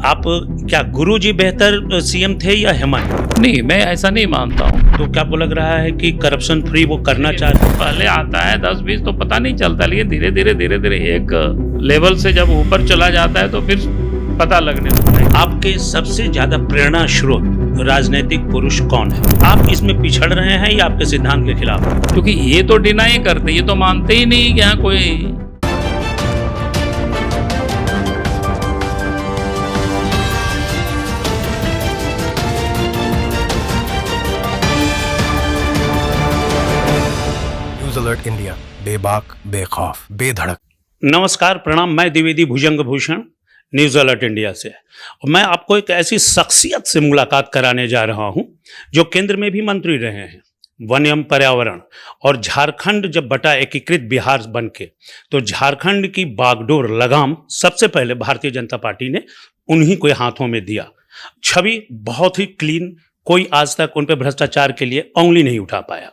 आप क्या गुरुजी बेहतर सीएम थे या हेमंत? नहीं, मैं ऐसा नहीं मानता हूँ। तो क्या आपको लग रहा है कि करप्शन फ्री वो करना चाहते हैं? पहले आता है 10-20 तो पता नहीं चलता, लेकिन धीरे धीरे एक लेवल से जब ऊपर चला जाता है तो फिर पता लगने लगता है। आपके सबसे ज्यादा प्रेरणा स्रोत राजनीतिक पुरुष कौन है? आप इसमें पिछड़ रहे हैं या आपके सिद्धांत के खिलाफ हैं? क्योंकि ये तो डिनाई करते, ये तो मानते ही नहीं कि यहाँ कोई न्यूज अलर्ट इंडिया, बेबाक, बेखौफ, बेधड़क। नमस्कार, प्रणाम। मैं द्विवेदी भुजंग भूषण न्यूज अलर्ट इंडिया से, और मैं आपको एक ऐसी शख्सियत से मुलाकात कराने जा रहा हूं जो केंद्र में भी मंत्री रहे हैं, वन एवं पर्यावरण, और झारखंड जब बटा एकीकृत बिहार बन के, तो झारखंड की बागडोर लगाम सबसे पहले भारतीय जनता पार्टी ने उन्हीं को हाथों में दिया। छवि बहुत ही क्लीन, कोई आज तक उन पर भ्रष्टाचार के लिए उंगली नहीं उठा पाया।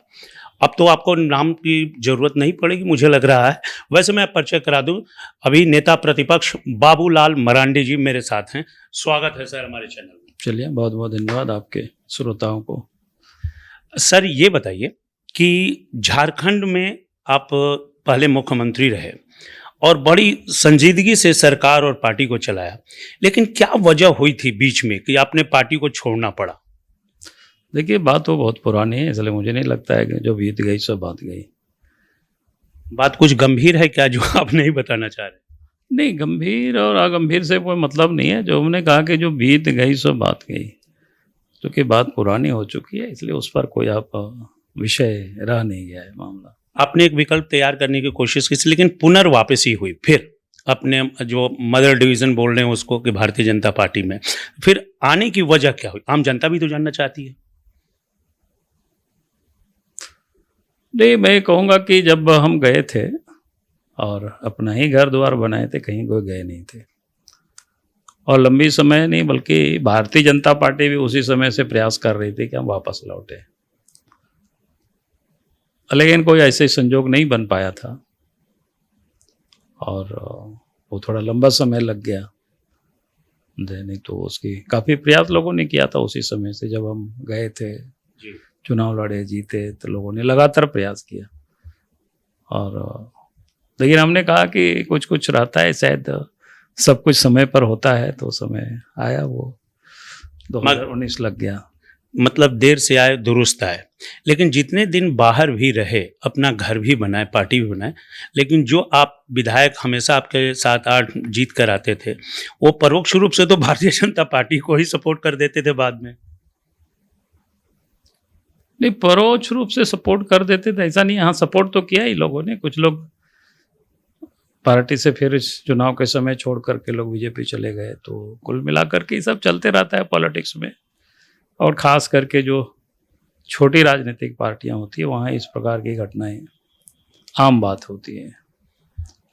अब तो आपको नाम की जरूरत नहीं पड़ेगी, मुझे लग रहा है। वैसे मैं परिचय करा दूं, अभी नेता प्रतिपक्ष बाबूलाल मरांडी जी मेरे साथ हैं। स्वागत है सर हमारे चैनल में। चलिए, बहुत बहुत धन्यवाद आपके श्रोताओं को। सर ये बताइए कि झारखंड में आप पहले मुख्यमंत्री रहे और बड़ी संजीदगी से सरकार और पार्टी को चलाया, लेकिन क्या वजह हुई थी बीच में कि आपने पार्टी को छोड़ना पड़ा? देखिए, बात तो बहुत पुरानी है, इसलिए मुझे नहीं लगता है कि जो बीत गई सो बात गई। बात कुछ गंभीर है क्या जो आप नहीं बताना चाह रहे? नहीं, गंभीर और अगंभीर से कोई मतलब नहीं है। जो हमने कहा कि जो बीत गई सो बात गई, क्योंकि बात पुरानी हो चुकी है, इसलिए उस पर कोई आप विषय रह नहीं गया है मामला। आपने एक विकल्प तैयार करने की कोशिश की, लेकिन पुनर्वापसी हुई फिर अपने जो मदर डिवीजन बोल रहे हैं उसको कि भारतीय जनता पार्टी में फिर आने की वजह क्या हुई? आम जनता भी तो जानना चाहती है। नहीं, मैं कहूँगा कि जब हम गए थे और अपना ही घर द्वार बनाए थे, कहीं कोई गए नहीं थे, और लंबी समय नहीं बल्कि भारतीय जनता पार्टी भी उसी समय से प्रयास कर रही थी कि हम वापस लौटे, लेकिन कोई ऐसे संजोग नहीं बन पाया था और वो थोड़ा लंबा समय लग गया। नहीं तो उसकी काफ़ी प्रयास लोगों ने किया था उसी समय से, जब हम गए थे जी। चुनाव लड़े, जीते, तो लोगों ने लगातार प्रयास किया। और लेकिन हमने कहा कि कुछ कुछ रहता है, शायद सब कुछ समय पर होता है, तो समय आया, वो 2019 लग गया। मतलब देर से आए दुरुस्त आए। लेकिन जितने दिन बाहर भी रहे, अपना घर भी बनाए, पार्टी भी बनाए, लेकिन जो आप विधायक हमेशा आपके 7-8 जीत कर आते थे, वो परोक्ष रूप से तो भारतीय जनता पार्टी को ही सपोर्ट कर देते थे बाद में। नहीं, परोक्ष रूप से सपोर्ट कर देते थे ऐसा नहीं। हाँ, सपोर्ट तो किया ही लोगों ने। कुछ लोग पार्टी से फिर इस चुनाव के समय छोड़ करके लोग बीजेपी चले गए, तो कुल मिलाकर के ये सब चलते रहता है पॉलिटिक्स में। और ख़ास करके जो छोटी राजनीतिक पार्टियां होती है, वहाँ इस प्रकार की घटनाएं आम बात होती है।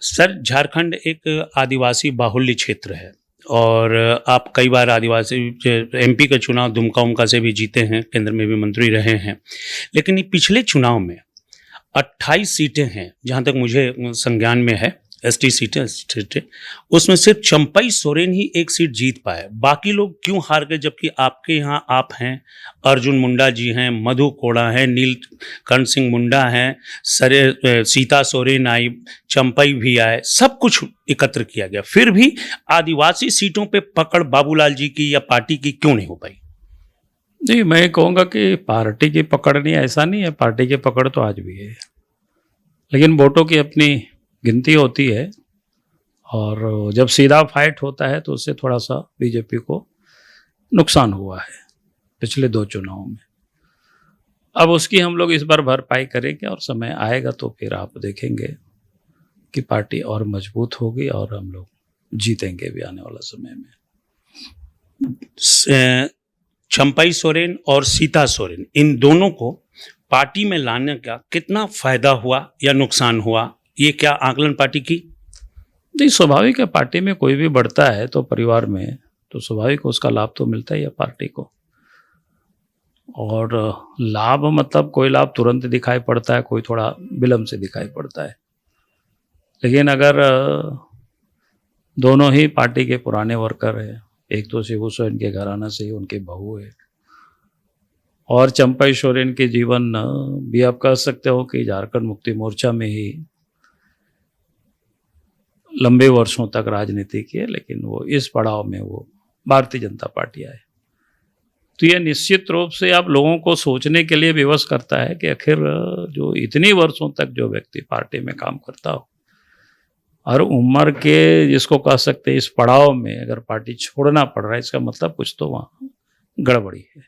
सर, झारखंड एक आदिवासी बाहुल्य क्षेत्र है और आप कई बार आदिवासी एमपी का चुनाव दुमका उमका से भी जीते हैं, केंद्र में भी मंत्री रहे हैं, लेकिन ये पिछले चुनाव में 28 सीटें हैं जहाँ तक मुझे संज्ञान में है, एसटी सीटें, उसमें सिर्फ चंपई सोरेन ही एक सीट जीत पाए। बाकी लोग क्यों हार गए? जबकि आपके यहाँ आप हैं, अर्जुन मुंडा जी हैं, मधु कोड़ा हैं, नीलकंठ सिंह मुंडा हैं, सीता सोरेन आई, चंपई भी आए, सब कुछ एकत्र किया गया, फिर भी आदिवासी सीटों पे पकड़ बाबूलाल जी की या पार्टी की क्यों नहीं हो पाई? नहीं, मैं कहूँगा कि पार्टी की पकड़ नहीं, ऐसा नहीं है। पार्टी की पकड़ तो आज भी है, लेकिन वोटों की अपनी गिनती होती है, और जब सीधा फाइट होता है तो उससे थोड़ा सा बीजेपी को नुकसान हुआ है पिछले 2 चुनावों में। अब उसकी हम लोग इस बार भरपाई करेंगे, और समय आएगा तो फिर आप देखेंगे कि पार्टी और मजबूत होगी और हम लोग जीतेंगे भी आने वाला समय में। चंपई सोरेन और सीता सोरेन, इन दोनों को पार्टी में लाने का कितना फायदा हुआ या नुकसान हुआ, ये क्या आकलन पार्टी की? नहीं, स्वाभाविक है, पार्टी में कोई भी बढ़ता है तो परिवार में, तो स्वाभाविक उसका लाभ तो मिलता ही है पार्टी को। और लाभ मतलब कोई लाभ तुरंत दिखाई पड़ता है, कोई थोड़ा विलंब से दिखाई पड़ता है। लेकिन अगर दोनों ही पार्टी के पुराने वर्कर हैं एक तो शिबू सोरेन के घराना से ही उनकी बहू है, और चंपई सोरेन के जीवन भी आप कह सकते हो कि झारखंड मुक्ति मोर्चा में ही लंबे वर्षों तक राजनीति की है, लेकिन वो इस पड़ाव में वो भारतीय जनता पार्टी आए। तो यह निश्चित रूप से आप लोगों को सोचने के लिए विवश करता है कि आखिर जो इतने वर्षों तक जो व्यक्ति पार्टी में काम करता हो और उम्र के जिसको कह सकते हैं इस पड़ाव में अगर पार्टी छोड़ना पड़ रहा है, इसका मतलब कुछ तो वहाँ गड़बड़ी है।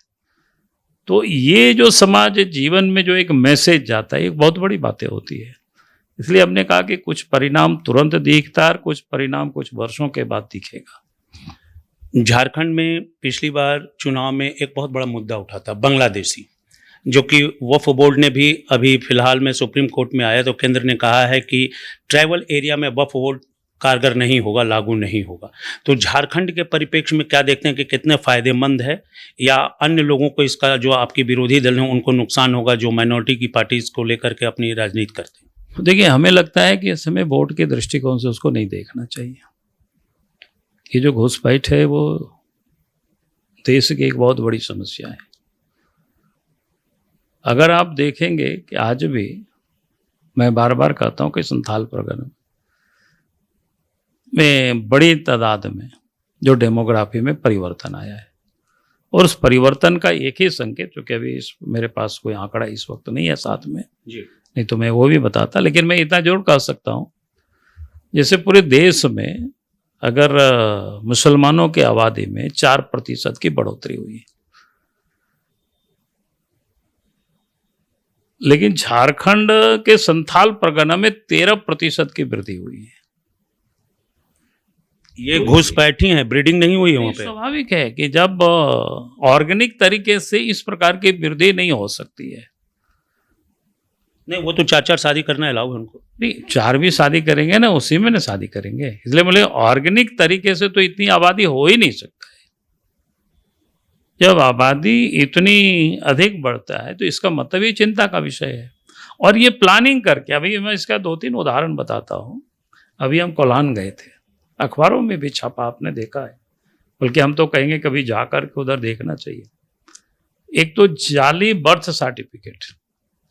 तो ये जो समाज जीवन में जो एक मैसेज जाता है, एक बहुत बड़ी बातें होती है। इसलिए हमने कहा कि कुछ परिणाम तुरंत दिखता है और कुछ परिणाम कुछ वर्षों के बाद दिखेगा। झारखंड में पिछली बार चुनाव में एक बहुत बड़ा मुद्दा उठा था, बांग्लादेशी, जो कि वक्फ बोर्ड ने भी अभी फिलहाल में सुप्रीम कोर्ट में आया तो केंद्र ने कहा है कि ट्राइबल एरिया में वक्फ बोर्ड कारगर नहीं होगा, लागू नहीं होगा। तो झारखंड के परिप्रेक्ष्य में क्या देखते हैं कि कितने फायदेमंद है, या अन्य लोगों को इसका, जो आपके विरोधी दल हैं उनको नुकसान होगा, जो माइनॉरिटी की पार्टीज को लेकर के अपनी राजनीति करते हैं? देखिए, हमें लगता है कि इस समय वोट के दृष्टिकोण से उसको नहीं देखना चाहिए। ये जो घुसपैठ है वो देश की एक बहुत बड़ी समस्या है। अगर आप देखेंगे कि आज भी मैं बार बार कहता हूं कि संथाल परगना में बड़ी तादाद में जो डेमोग्राफी में परिवर्तन आया है, और उस परिवर्तन का एक ही संकेत, जो कि अभी मेरे पास कोई आंकड़ा इस वक्त नहीं है साथ में जी, नहीं तो मैं वो भी बताता, लेकिन मैं इतना जरूर कह सकता हूं, जैसे पूरे देश में अगर मुसलमानों की आबादी में 4% की बढ़ोतरी हुई, लेकिन झारखंड के संथाल परगना में 13% की वृद्धि हुई है। ये घुसपैठी है, ब्रीडिंग नहीं हुई है वहाँ पे। स्वाभाविक है कि जब ऑर्गेनिक तरीके से इस प्रकार की वृद्धि नहीं हो सकती है। नहीं, वो तो 4 शादी करना अलाउ है उनको। नहीं, 4 भी शादी करेंगे ना, उसी में ना शादी करेंगे। इसलिए बोले ऑर्गेनिक तरीके से तो इतनी आबादी हो ही नहीं सकता है। जब आबादी इतनी अधिक बढ़ता है तो इसका मतलब ये चिंता का विषय है। और ये प्लानिंग करके, अभी मैं इसका 2-3 उदाहरण बताता हूँ। अभी हम कोलान गए थे, अखबारों में भी छापा आपने देखा है, बल्कि हम तो कहेंगे कभी जाकर के उधर देखना चाहिए। एक तो जाली बर्थ सर्टिफिकेट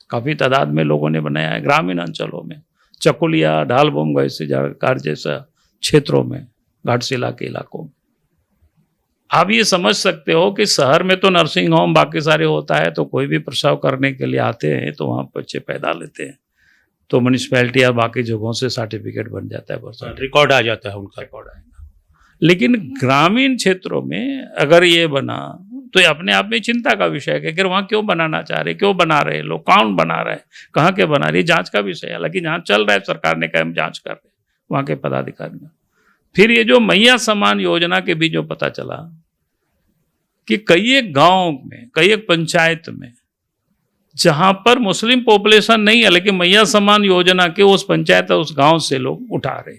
काफ़ी तादाद में लोगों ने बनाया है ग्रामीण अंचलों में, चकुलिया, ढालबोम जैसे जैसा क्षेत्रों में, घाटशिला के इलाकों में। आप ये समझ सकते हो कि शहर में तो नर्सिंग होम बाकी सारे होता है, तो कोई भी प्रसव करने के लिए आते हैं तो वहाँ बच्चे पैदा लेते हैं, तो म्यूनिसपैलिटी या बाकी जगहों से सर्टिफिकेट बन जाता है, रिकॉर्ड आ जाता है उनका। रिकॉर्ड आएगा। लेकिन ग्रामीण क्षेत्रों में अगर ये बना तो ये अपने आप में चिंता का विषय है कि वहाँ क्यों बनाना चाह रहे, क्यों बना रहे लोग, कौन बना रहे, कहाँ के बना रहे, जांच का विषय है। हालांकि जांच चल रहा है, सरकार ने कहा हम जांच कर रहे वहाँ के पदाधिकारी। फिर ये जो मैया समान योजना के भी जो पता चला कि कई एक गाँव में, कई एक पंचायत में जहाँ पर मुस्लिम पॉपुलेशन नहीं है, लेकिन मैया समान योजना के उस पंचायत उस गाँव से लोग उठा रहे।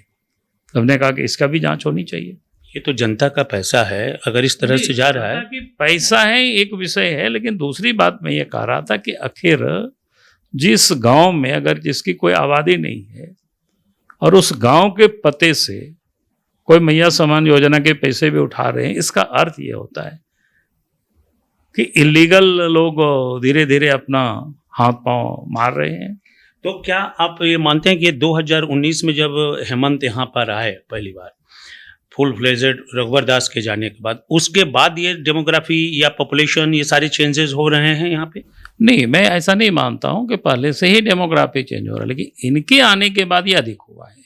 हमने कहा कि इसका भी जांच होनी चाहिए। ये तो जनता का पैसा है, अगर इस तरह से जा रहा है। कि पैसा है एक विषय है, लेकिन दूसरी बात मैं ये कह रहा था कि आखिर जिस गांव में अगर जिसकी कोई आबादी नहीं है और उस गांव के पते से कोई मैया समान योजना के पैसे भी उठा रहे हैं, इसका अर्थ ये होता है कि इलीगल लोग धीरे धीरे अपना हाथ पांव मार रहे हैं। तो क्या आप ये मानते हैं कि 2019 में जब हेमंत यहाँ पर आए पहली बार, फुल फ्लेजेड रघुवर दास के जाने के बाद, उसके बाद ये डेमोग्राफी या पॉपुलेशन ये सारे चेंजेस हो रहे हैं यहाँ पे? नहीं, मैं ऐसा नहीं मानता हूँ कि पहले से ही डेमोग्राफी चेंज हो रहा है, लेकिन इनके आने के बाद ये अधिक हुआ है।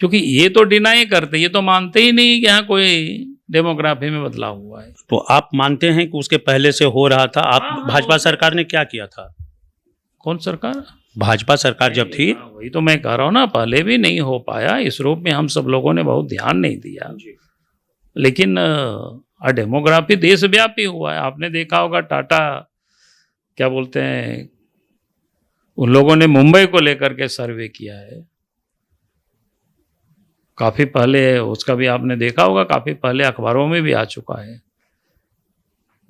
क्योंकि ये तो डिनाई करते, ये तो मानते ही नहीं कि यहाँ कोई डेमोग्राफी में बदलाव हुआ है। तो आप मानते हैं कि उसके पहले से हो रहा था? आप भाजपा सरकार ने क्या किया था? कौन सरकार? भाजपा सरकार जब थी। वही तो मैं कह रहा हूँ ना, पहले भी नहीं हो पाया इस रूप में, हम सब लोगों ने बहुत ध्यान नहीं दिया। लेकिन डेमोग्राफी देशव्यापी हुआ है। आपने देखा होगा टाटा क्या बोलते हैं, उन लोगों ने मुंबई को लेकर के सर्वे किया है काफी पहले, उसका भी आपने देखा होगा, काफी पहले अखबारों में भी आ चुका है।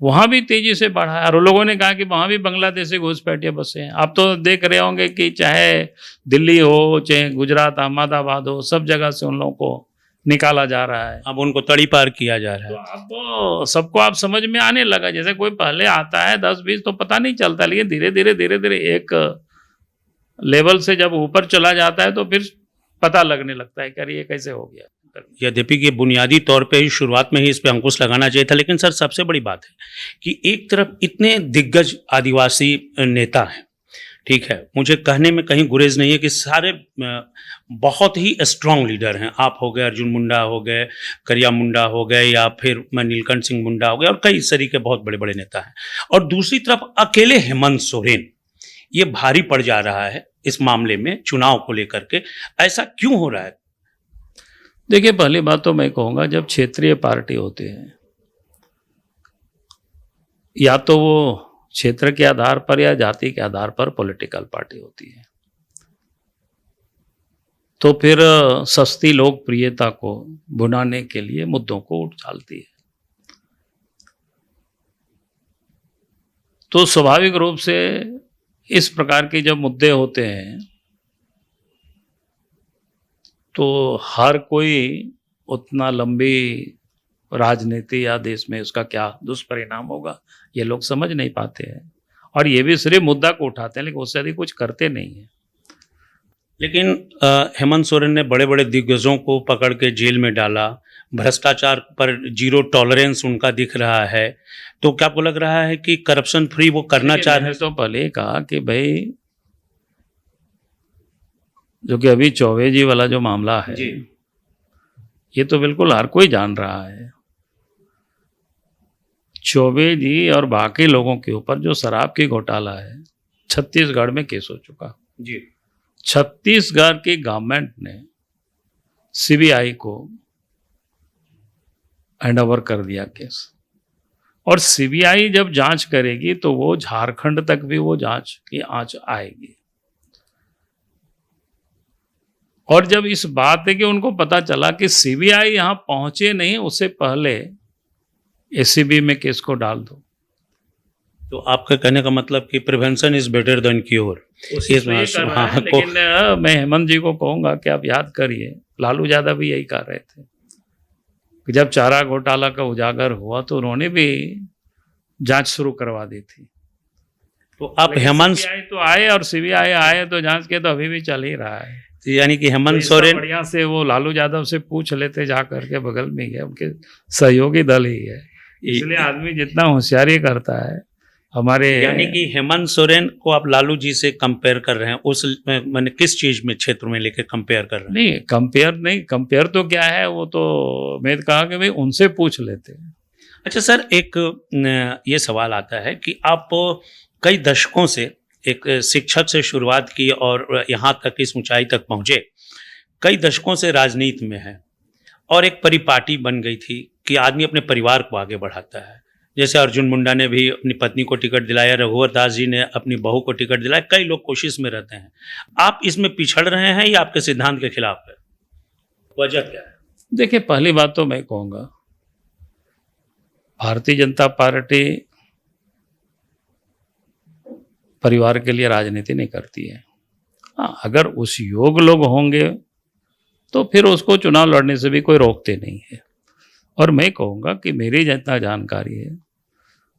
वहाँ भी तेजी से बढ़ा है और लोगों ने कहा कि वहाँ भी बांग्लादेशी घुसपैठिए बसे हैं। आप तो देख रहे होंगे कि चाहे दिल्ली हो, चाहे गुजरात, अहमदाबाद हो, सब जगह से उन लोगों को निकाला जा रहा है। अब उनको तड़ी पार किया जा रहा तो है। अब सबको आप समझ में आने लगा, जैसे कोई पहले आता है 10-20 तो पता नहीं चलता, लेकिन धीरे धीरे एक लेवल से जब ऊपर चला जाता है तो फिर पता लगने लगता है कि अरे ये कैसे हो गया। यद्यपि कि बुनियादी तौर पे ही शुरुआत में ही इस पे अंकुश लगाना चाहिए था, लेकिन सर सबसे बड़ी बात है कि एक तरफ इतने दिग्गज आदिवासी नेता हैं, ठीक है, मुझे कहने में कहीं गुरेज नहीं है कि सारे बहुत ही स्ट्रांग लीडर हैं। आप हो गए, अर्जुन मुंडा हो गए, करिया मुंडा हो गए, या फिर नीलकंठ सिंह मुंडा हो गए, और कई सरी के बहुत बड़े बड़े नेता हैं। और दूसरी तरफ अकेले हेमंत सोरेन, ये भारी पड़ जा रहा है इस मामले में चुनाव को लेकर के। ऐसा क्यों हो रहा है? देखिए, पहली बात तो मैं कहूँगा, जब क्षेत्रीय पार्टी होते हैं, या तो वो क्षेत्र के आधार पर या जाति के आधार पर पॉलिटिकल पार्टी होती है, तो फिर सस्ती लोकप्रियता को भुनाने के लिए मुद्दों को उछालती है। तो स्वाभाविक रूप से इस प्रकार के जब मुद्दे होते हैं तो हर कोई उतना लंबी राजनीति या देश में उसका क्या दुष्परिणाम होगा ये लोग समझ नहीं पाते हैं, और ये भी सिर्फ मुद्दा को उठाते हैं, लेकिन उससे अधिक कुछ करते नहीं हैं। लेकिन हेमंत सोरेन ने बड़े बड़े दिग्गजों को पकड़ के जेल में डाला, भ्रष्टाचार पर जीरो टॉलरेंस उनका दिख रहा है, तो क्या आपको लग रहा है कि करप्शन फ्री वो करना चाह रहे हैं? तो पहले कहा कि भाई, जो कि अभी चौबे जी वाला जो मामला है जी। ये तो बिल्कुल हर कोई जान रहा है। चौबे जी और बाकी लोगों के ऊपर जो शराब की घोटाला है, छत्तीसगढ़ में केस हो चुका जी। छत्तीसगढ़ की गवर्नमेंट ने सीबीआई को हैंड ओवर कर दिया केस, और सीबीआई जब जांच करेगी तो वो झारखंड तक भी वो जांच की आंच आएगी। और जब इस बात है कि उनको पता चला कि सीबीआई यहां पहुंचे नहीं, उससे पहले एसीबी में केस को डाल दो। तो आपका कहने का मतलब कि prevention is better than cure. लेकिन मैं हेमंत जी को कहूंगा कि आप याद करिए, लालू यादव भी यही कह रहे थे कि जब चारा घोटाला का उजागर हुआ तो उन्होंने भी जांच शुरू करवा दी थी। तो आप हेमंत, सीबीआई तो आए और सीबीआई आए तो जांच के तो अभी भी चल ही रहा है। यानी कि हेमंत तो सोरेन बढ़िया से वो लालू यादव से पूछ लेते जा करके, बगल में ही है, उनके सहयोगी दल ही है। इसलिए आदमी जितना होशियारी करता है हमारे, यानी कि हेमंत सोरेन को आप लालू जी से कंपेयर कर रहे हैं, उस मैंने किस चीज में, क्षेत्र में लेकर कंपेयर कर रहे हैं? नहीं, कंपेयर तो क्या है, वो तो मैं कहा कि भाई उनसे पूछ लेते हैं। अच्छा सर, एक ये सवाल आता है कि आप कई दशकों से एक शिक्षक से शुरुआत की और यहाँ तक इस ऊंचाई तक पहुँचे, कई दशकों से राजनीति में है, और एक परिपाटी बन गई थी कि आदमी अपने परिवार को आगे बढ़ाता है। जैसे अर्जुन मुंडा ने भी अपनी पत्नी को टिकट दिलाया, रघुवर दास जी ने अपनी बहू को टिकट दिलाया, कई लोग कोशिश में रहते हैं। आप इसमें पिछड़ रहे हैं या आपके सिद्धांत के खिलाफ है? वजह क्या है? देखिए, पहली बात तो मैं कहूँगा, भारतीय जनता पार्टी परिवार के लिए राजनीति नहीं करती है। हाँ, अगर उस योग लोग होंगे तो फिर उसको चुनाव लड़ने से भी कोई रोकते नहीं है। और मैं कहूँगा कि मेरी जितना जानकारी है,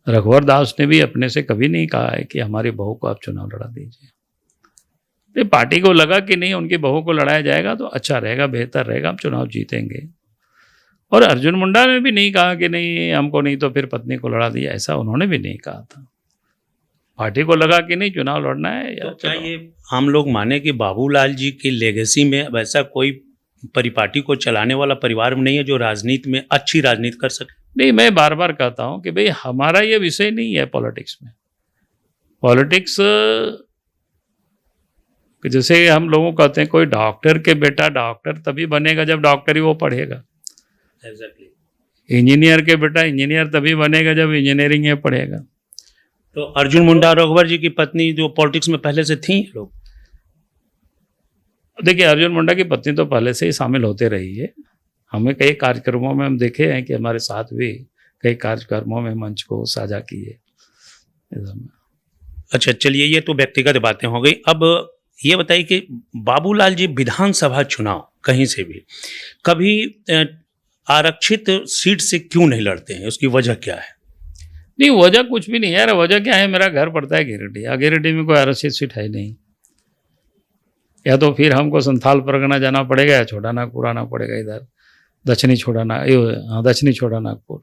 रघुवर दास ने भी अपने से कभी नहीं कहा है कि हमारी बहू को आप चुनाव लड़ा दीजिए। तो पार्टी को लगा कि नहीं, उनकी बहू को लड़ाया जाएगा तो अच्छा रहेगा, बेहतर रहेगा, हम चुनाव जीतेंगे। और अर्जुन मुंडा ने भी नहीं कहा कि नहीं हमको नहीं तो फिर पत्नी को लड़ा दिया, ऐसा उन्होंने भी नहीं कहा था। पार्टी को लगा कि नहीं चुनाव लड़ना है। तो क्या ये हम लोग माने कि बाबूलाल जी की लेगेसी में वैसा कोई परिपाटी को चलाने वाला परिवार में नहीं है जो राजनीति में अच्छी राजनीति कर सके? नहीं, मैं बार बार कहता हूं कि भाई हमारा ये विषय नहीं है पॉलिटिक्स में। पॉलिटिक्स जैसे हम लोगों को कहते हैं कोई डॉक्टर के बेटा डॉक्टर तभी बनेगा जब डॉक्टरी वो पढ़ेगा। इंजीनियर के बेटा इंजीनियर तभी बनेगा जब इंजीनियरिंग में पढ़ेगा। तो अर्जुन मुंडा और रघुवर जी की पत्नी जो पॉलिटिक्स में पहले से थी लोग, देखिए अर्जुन मुंडा की पत्नी तो पहले से ही शामिल होते रही है। हमें कई कार्यक्रमों में हम देखे हैं कि हमारे साथ भी कई कार्यक्रमों में मंच को साझा किए। अच्छा चलिए, ये तो व्यक्तिगत बातें हो गई। अब ये बताइए कि बाबूलाल जी विधानसभा चुनाव कहीं से भी कभी आरक्षित सीट से क्यों नहीं लड़ते हैं, उसकी वजह क्या है? नहीं, वजह कुछ भी नहीं है यार। वजह क्या है, मेरा घर पड़ता है गिरिडीह, गिरिडीह में कोई आरक्षित सीट है नहीं। या तो फिर हमको संथाल परगना जाना पड़ेगा या छोटा नागपुर आना पड़ेगा, इधर दक्षिणी छोटा नागपुर।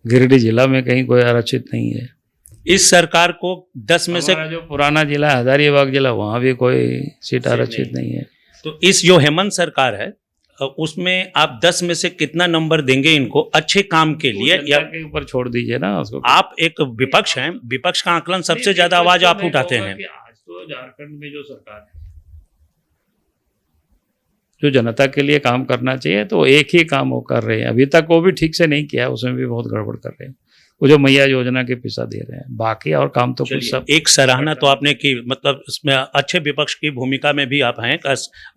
गिरिडीह जिला में कहीं कोई आरक्षित नहीं है। इस सरकार को 10 में से हमारा जो पुराना जिला है हजारीबाग जिला, वहाँ भी कोई सीट आरक्षित नहीं है। तो इस जो हेमंत सरकार है उसमें आप 10 में से कितना नंबर देंगे इनको अच्छे काम के लिए? या के ऊपर छोड़ दीजिए ना उसको। आप एक विपक्ष हैं, विपक्ष का आकलन सबसे ज्यादा आवाज आप उठाते हैं। आज तो झारखंड में जो सरकार है, जो जनता के लिए काम करना चाहिए, तो एक ही काम वो कर रहे हैं। अभी तक वो भी ठीक से नहीं किया, उसमें भी बहुत गड़बड़ कर रहे हैं। वो जो मैया योजना के पैसा दे रहे हैं, बाकी और काम तो कुछ सब। एक सराहना तो आपने की, मतलब इसमें अच्छे विपक्ष की भूमिका में भी आप हैं,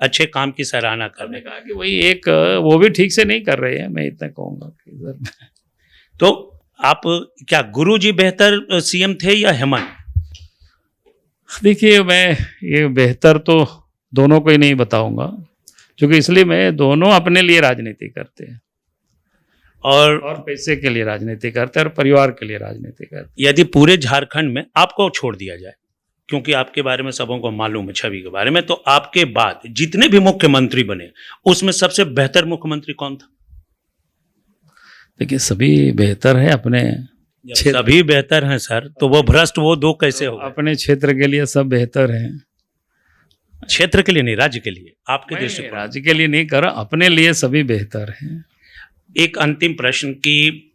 अच्छे काम की सराहना करने कहा कि वही एक वो भी ठीक से नहीं कर रहे हैं, मैं इतना कहूँगा कि तो आप क्या गुरुजी बेहतर सीएम थे या हेमंत? देखिए, मैं ये बेहतर तो दोनों को ही नहीं बताऊंगा, क्योंकि इसलिए मैं दोनों अपने लिए राजनीति करते हैं और पैसे के लिए राजनीति करते हैं और परिवार के लिए राजनीति करते हैं। यदि पूरे झारखंड में आपको छोड़ दिया जाए, क्योंकि आपके बारे में सबों को मालूम है, छवि के बारे में, तो आपके बाद जितने भी मुख्यमंत्री बने उसमें सबसे बेहतर मुख्यमंत्री कौन था? देखिए, सभी बेहतर है अपने सभी बेहतर हैं सर, तो वो भ्रष्ट वो दो कैसे हो? अपने क्षेत्र के लिए सब बेहतर हैं। क्षेत्र के लिए नहीं, राज्य के लिए, आपके दृष्टिकोण। राज्य के लिए नहीं कर रहा, अपने लिए सभी बेहतर हैं। एक अंतिम प्रश्न की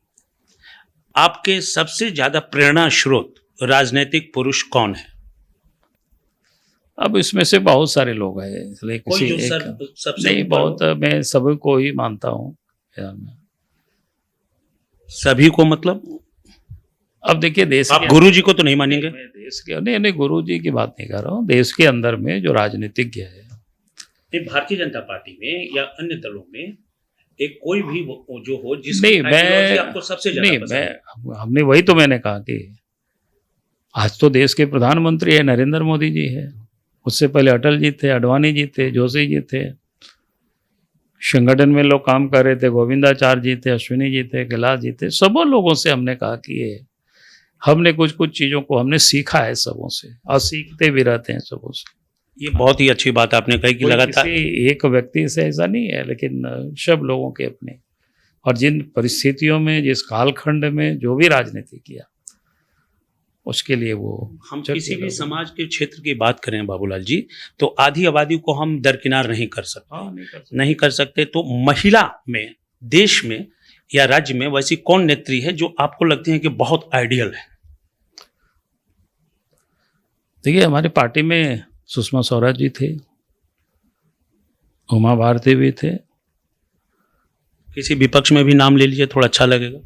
आपके सबसे ज्यादा प्रेरणा स्रोत राजनीतिक पुरुष कौन है? अब इसमें से बहुत सारे लोग हैं, इसलिए किसी एक सबसे नहीं, बहुत मैं सभी को ही मानता हूँ। सभी को मतलब अब देखिए, देश आप गुरु जी को तो नहीं मानेंगे? मैं देश के नहीं गुरु जी की बात नहीं कर रहा हूँ। देश के अंदर में जो राजनीतिज्ञ है, भारतीय जनता पार्टी में या अन्य दलों में एक कोई भी जो हो नहीं, मैं आपको सबसे ज्यादा पसंद है? हमने वही तो मैंने कहा कि आज तो देश के प्रधानमंत्री है नरेंद्र मोदी जी है, उससे पहले अटल जी थे, आडवाणी जी थे, जोशी जी थे, संगठन में लोग काम कर रहे थे, गोविंदाचार्य जी थे, अश्विनी जी थे, कैलाश जी थे। सबों लोगों से हमने कहा कि ये हमने कुछ कुछ चीज़ों को हमने सीखा है सबों से, और सीखते भी रहते हैं सबों से। ये बहुत ही अच्छी बात आपने कही कि लगातार एक व्यक्ति से ऐसा नहीं है, लेकिन सब लोगों के अपने, और जिन परिस्थितियों में, जिस कालखंड में जो भी राजनीति किया, उसके लिए वो हम किसी भी समाज के क्षेत्र की बात करें बाबूलाल जी, तो आधी आबादी को हम दरकिनार नहीं कर सकते। नहीं कर सकते। तो महिला में, देश में या राज्य में वैसी कौन नेत्री है जो आपको लगती है कि बहुत आइडियल है? देखिए, हमारी पार्टी में सुषमा स्वराज जी थे, उमा भारती भी थे। किसी विपक्ष में भी नाम ले लीजिए, थोड़ा अच्छा लगेगा।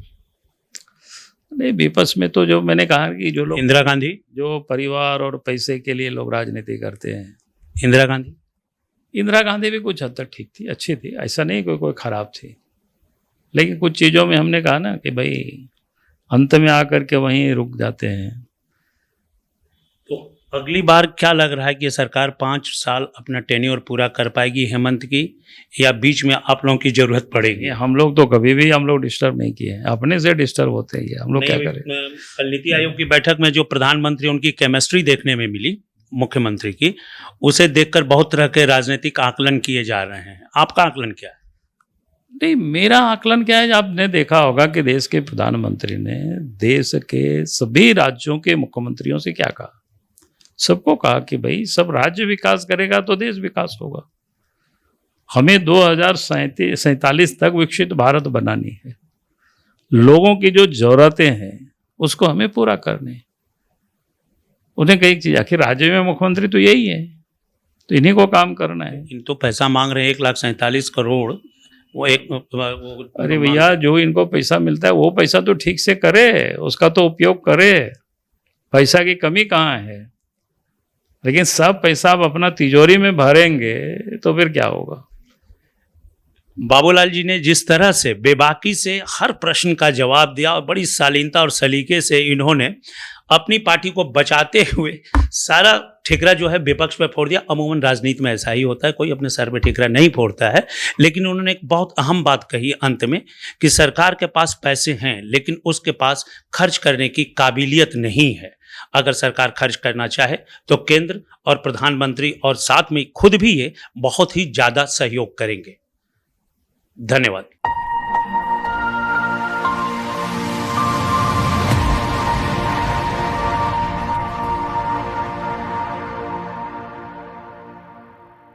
नहीं, विपक्ष में तो जो मैंने कहा कि जो लोग, इंदिरा गांधी, जो परिवार और पैसे के लिए लोग राजनीति करते हैं। इंदिरा गांधी भी कुछ हद तक ठीक थी, अच्छी थी, ऐसा नहीं कोई खराब थी। लेकिन कुछ चीज़ों में हमने कहा ना कि भाई अंत में आकर के वहीं रुक जाते हैं। तो अगली बार क्या लग रहा है कि सरकार 5 साल अपना टेन्योर पूरा कर पाएगी हेमंत की, या बीच में आप लोगों की जरूरत पड़ेगी? हम लोग तो कभी भी हम लोग डिस्टर्ब नहीं किए हैं, अपने से डिस्टर्ब होते हैं। हम लोग क्या करें? कल नीति आयोग की बैठक में जो प्रधानमंत्री, उनकी केमिस्ट्री देखने में मिली मुख्यमंत्री की, उसे देखकर बहुत तरह के राजनीतिक आकलन किए जा रहे हैं। आपका आकलन क्या है? नहीं, मेरा आकलन क्या है, आपने देखा होगा कि देश के प्रधानमंत्री ने देश के सभी राज्यों के मुख्यमंत्रियों से क्या कहा? सबको कहा कि भाई सब राज्य विकास करेगा तो देश विकास होगा। हमें 2047 तक विकसित भारत बनानी है। लोगों की जो जरूरतें हैं उसको हमें पूरा करने। उन्हें कई चीज, आखिर राज्य में मुख्यमंत्री तो यही है, तो इन्हीं को काम करना है। इन तो पैसा मांग रहे हैं 1,47 करोड़। अरे भैया, जो इनको पैसा मिलता है वो पैसा तो ठीक से करे, उसका तो उपयोग करे। पैसा की कमी कहाँ है? लेकिन सब पैसा आप अपना तिजोरी में भरेंगे तो फिर क्या होगा? बाबूलाल जी ने जिस तरह से बेबाकी से हर प्रश्न का जवाब दिया और बड़ी शालीनता और सलीके से इन्होंने अपनी पार्टी को बचाते हुए सारा ठिकरा जो है विपक्ष पे फोड़ दिया। अमूमन राजनीति में ऐसा ही होता है, कोई अपने सर पे ठिकरा नहीं फोड़ता है। लेकिन उन्होंने एक बहुत अहम बात कही अंत में कि सरकार के पास पैसे हैं लेकिन उसके पास खर्च करने की काबिलियत नहीं है। अगर सरकार खर्च करना चाहे तो केंद्र और प्रधानमंत्री और साथ में खुद भी ये बहुत ही ज़्यादा सहयोग करेंगे। धन्यवाद।